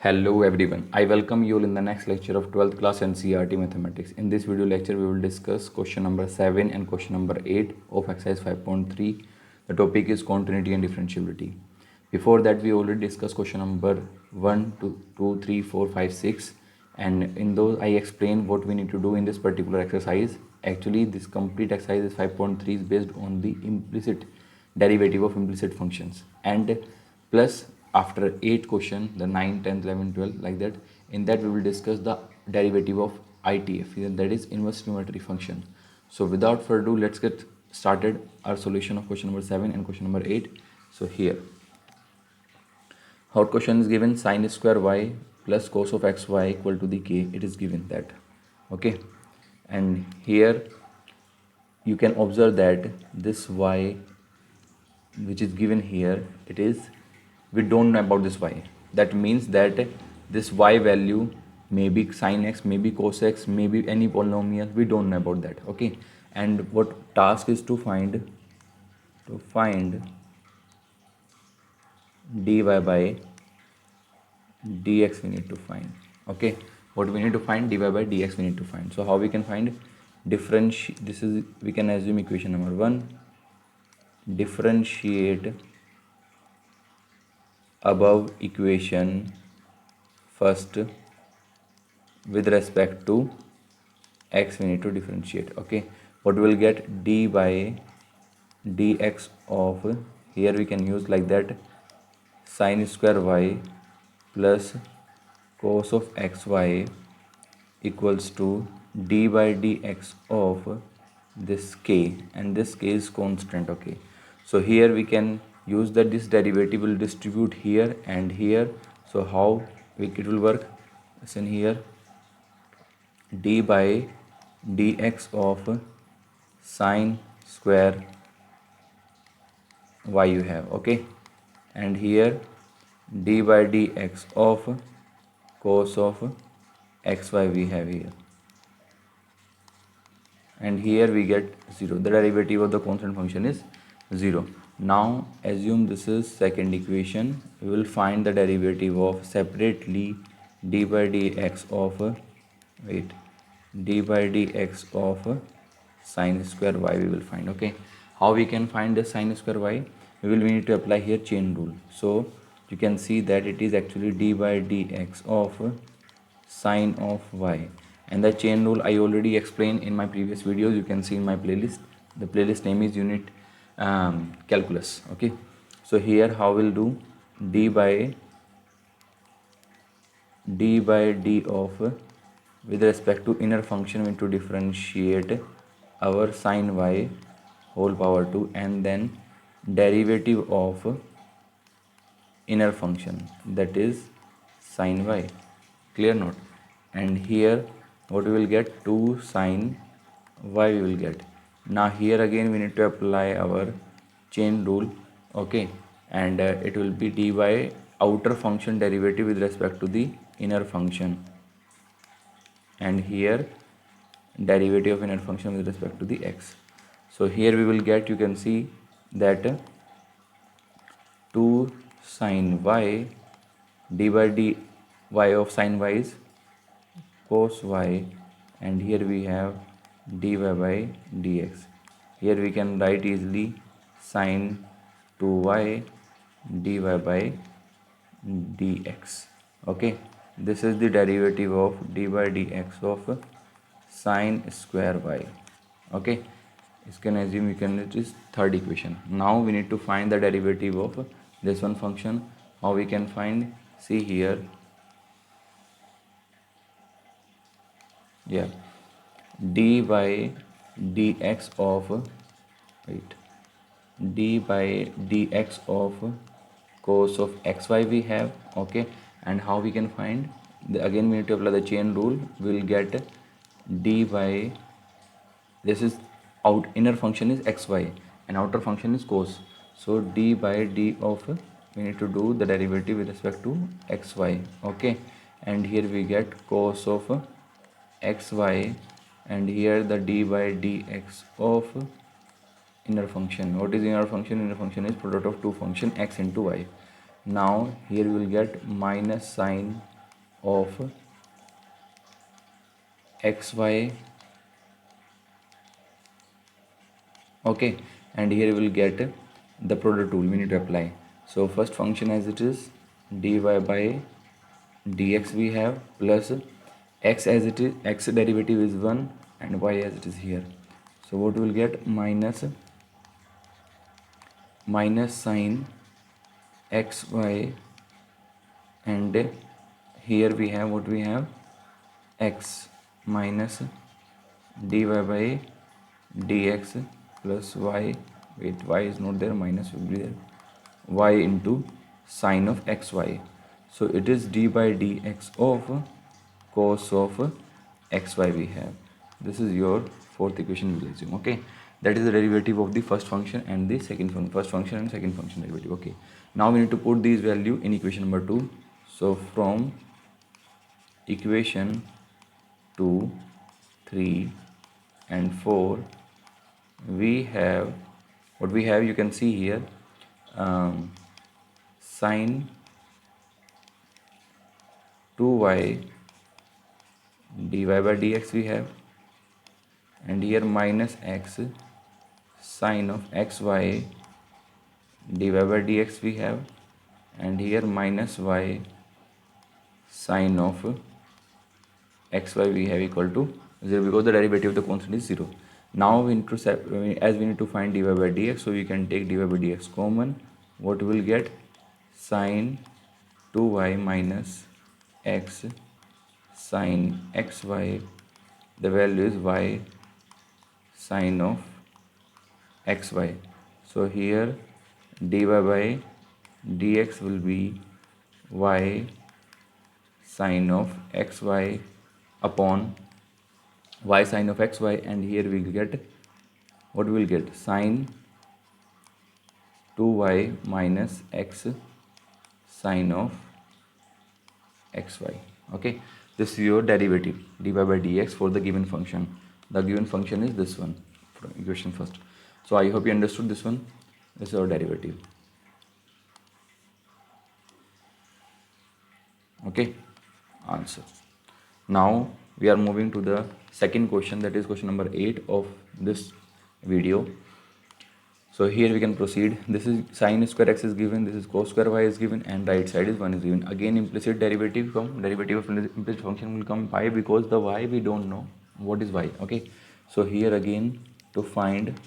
Hello everyone. I welcome you all in the next lecture of 12th class NCERT Mathematics. In this video lecture, we will discuss question number 7 and question number 8 of exercise 5.3. The topic is continuity and differentiability. Before that, we already discussed question number 1, 2, 3, 4, 5, 6. And in those, I explained what we need to do in this particular exercise. Actually, this complete exercise is 5.3 is based on the implicit derivative of implicit functions. And plus after 8 question, the 9, 10, 11, 12, like that, in that we will discuss the derivative of ITF, that is inverse trigonometric function. So without further ado, let's get started our solution of question number 7 and question number 8. So here our question is given sine square y plus cos of xy equal to the k. It is given that, okay, and here you can observe that this y which is given here, it is, we don't know about this y. That means that this y value may be sin x, may be cos x, may be any polynomial, we don't know about that, okay. And what task is to find dy by dx we need to find, okay. What we need to find, dy by dx we need to find. So how we can find differentiate, this is, we can assume equation number 1, differentiate above equation first with respect to x we need to differentiate, okay. What we will get, d by dx of, here we can use like that, sin square y plus cos of xy equals to d by dx of this k, and this k is constant, okay. So here we can use that this derivative will distribute here and here. So how it will work, listen here, d by dx of sine square y you have, okay, and here d by dx of cos of xy we have here, and here we get 0. The derivative of the constant function is 0. Now assume this is second equation. We will find the derivative of separately d by dx of d by dx of sine square y we will find, okay. How we can find the sine square y? We need to apply here chain rule. So you can see that it is actually d by dx of sine of y, and the chain rule I already explained in my previous videos. You can see in my playlist. The playlist name is unit calculus, okay. So here how we'll do, d by d of, with respect to inner function we need to differentiate our sine y whole power 2, and then derivative of inner function, that is sine y, clear note. And here what we will get, 2 sine y we will get. Now here again we need to apply our chain rule, okay, and it will be d by outer function derivative with respect to the inner function, and here derivative of inner function with respect to the x. So here we will get, you can see that 2 sine y, d by dy of sine y is cos y, and here we have dy by dx. Here we can write easily sine 2y dy by dx, okay. This is the derivative of d by dx of sine square y, okay. You can assume, you can, it is third equation. Now we need to find the derivative of this one function. How we can find, see here, yeah, d by dx of, wait, d by dx of cos of xy we have, okay. And how we can find, again we need to apply the chain rule. We will get d by, this is out, inner function is xy and outer function is cos. So d by d of, we need to do the derivative with respect to xy, okay. And here we get cos of xy, and here the d by dx of inner function. What is inner function? Inner function is product of two function x into y. Now here we will get minus sine of xy, okay, and here we will get the product rule we need to apply. So first function as it is, dy by dx we have, plus x as it is, x derivative is 1 and y as it is here. So what we will get, minus sine xy, and here we have what we have, x minus dy by dx plus y, wait, y is not there, minus will be there, y into sine of xy. So it is d by dx of cos of xy we have. This is your fourth equation we'll assume, okay. That is the derivative of the first function and the second function, first function and second function derivative, okay. Now we need to put these value in equation number 2. So from equation 2, 3 and 4, we have what we have, you can see here, sine 2y dy by dx we have, and here minus x sine of xy dy by dx we have, and here minus y sine of xy we have equal to 0, because the derivative of the constant is 0. Now we need to, as we need to find dy by dx, so we can take dy by dx common. What we will get, sine 2y minus x sine xy, the value is y sine of xy. So here dy by dx will be y sine of xy upon y sine of xy, and here we will get, what we will get, sine 2y minus x sine of xy, okay. This is your derivative dy by dx for the given function. The given function is this one from equation first. So I hope you understood this one. This is our derivative, okay. Answer. Now we are moving to the second question, that is question number 8 of this video. So here we can proceed. This is sine square x is given, this is cos square y is given, and right side is 1 is given. Again implicit derivative from derivative of implicit function will come. Why? Because the y we don't know what is y, okay. So here again to find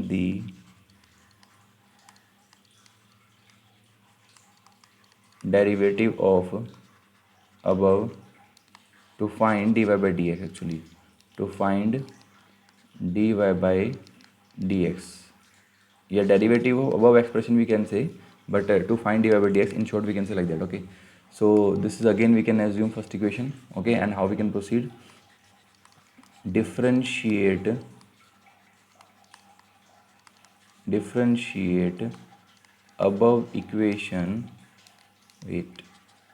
the derivative of above, to find dy by dx, actually to find dy by dx, yeah, derivative of above expression we can say, but to find dy by dx, in short we can say like that, okay. So this is again we can assume first equation, okay. And how we can proceed, differentiate above equation,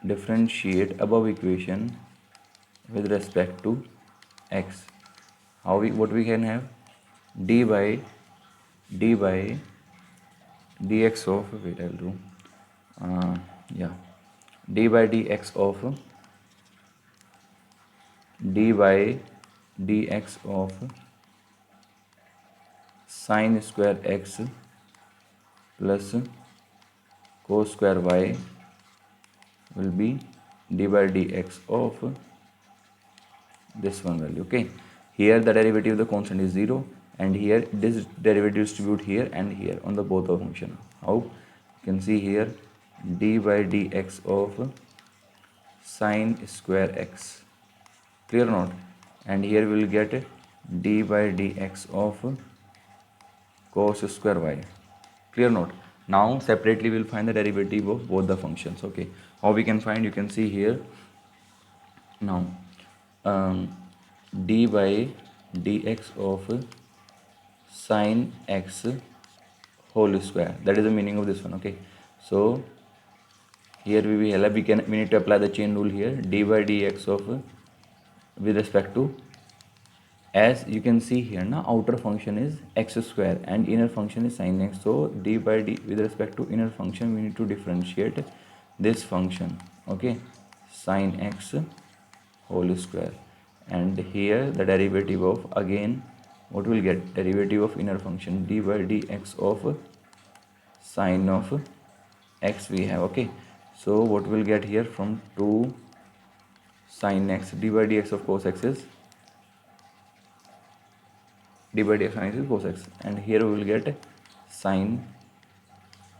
differentiate above equation with respect to x. How what we can have, d by dx of, wait, I'll do, yeah, d by dx of sine square x plus cos square y will be d by dx of this one value, okay. Here the derivative of the constant is 0, and here this derivative distribute here and here on the both of function. How? You can see here d by dx of sine square x, clear or not? And here we will get d by dx of cos square y, clear or not? Now separately we will find the derivative of both the functions, okay. How we can find, you can see here now, d by dx of sine x whole square, that is the meaning of this one, okay. So here we need to apply the chain rule here, d by dx of with respect to as you can see here now, outer function is x square and inner function is sin x. So d by d with respect to inner function we need to differentiate this function, okay, sin x whole square, and here the derivative of, again what we'll get, derivative of inner function d by dx of sine of x we have, okay. So what we'll get here, from 2 sin x, d by dx of cos x is d by dx sin x is cos x, and here we will get sin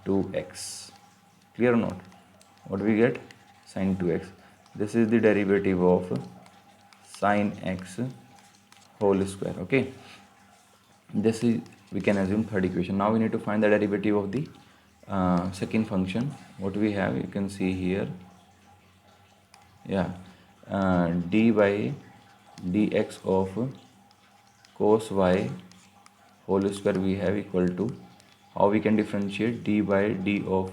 2x. Clear or not? What we get? Sin 2x. This is the derivative of sin x whole square, okay. This is, we can assume, third equation. Now we need to find the derivative of the second function. What we have, you can see here, yeah, d by dx of cos y whole square we have equal to, how we can differentiate d by d of,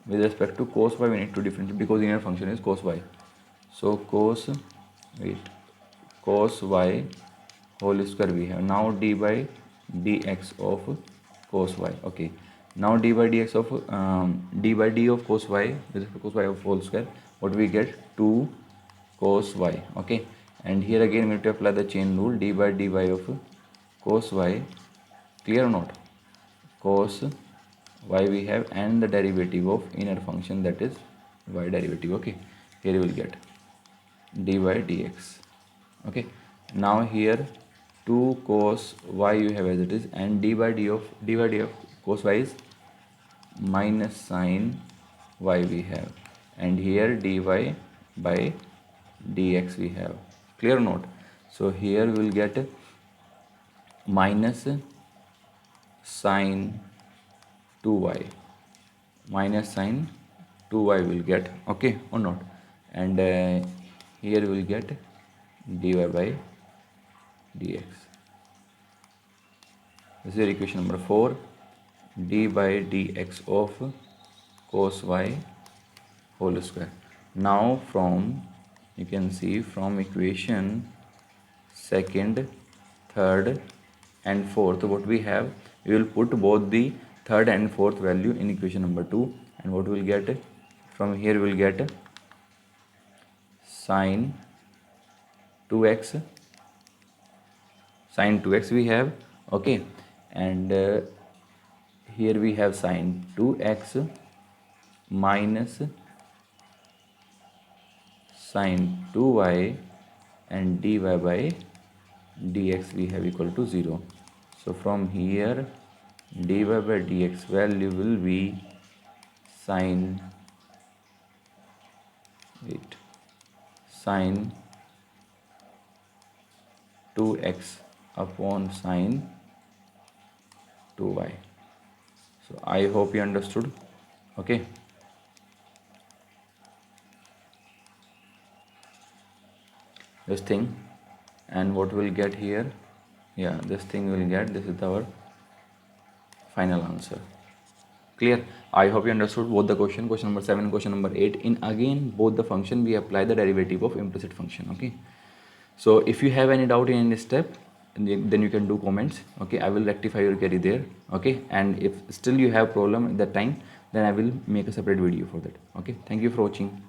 with respect to cos y we need to differentiate because inner function is cos y. So cos y whole square we have. Now d by dx of cos y, okay. Now d by dx of d by d of cos y with respect to cos y of whole square, what we get? 2 cos y, okay. And here again we need to apply the chain rule, d by dy of cos y. Clear or not? Cos y we have, and the derivative of inner function, that is y derivative, okay. Here you will get dy dx, okay. Now here 2 cos y you have as it is, and d by d of cos y is minus sin y we have, and here dy by dx we have. Clear or not? So here we will get minus sin 2y, minus sin 2y will get, okay or not, and here we will get dy by dx. This is equation number 4, d by dx of cos y whole square. Now from, you can see, from equation second, third and fourth, what we have, we will put both the third and fourth value in equation number 2, and what we will get from here, we will get sin 2x, sin 2x we have, okay, and here we have sin 2x minus sin 2y, and dy by dx we have equal to 0. So from here dy by dx value will be sin sin 2x upon sin 2y. So I hope you understood, okay. This thing, and what we'll get here, yeah, this thing we'll get, this is our final answer. Clear? I hope you understood both the question number 7, question number 8. In again both the function we apply the derivative of implicit function, okay. So if you have any doubt in any step, then you can do comments, okay. I will rectify your query there, okay. And if still you have problem at that time, then I will make a separate video for that, okay. Thank you for watching.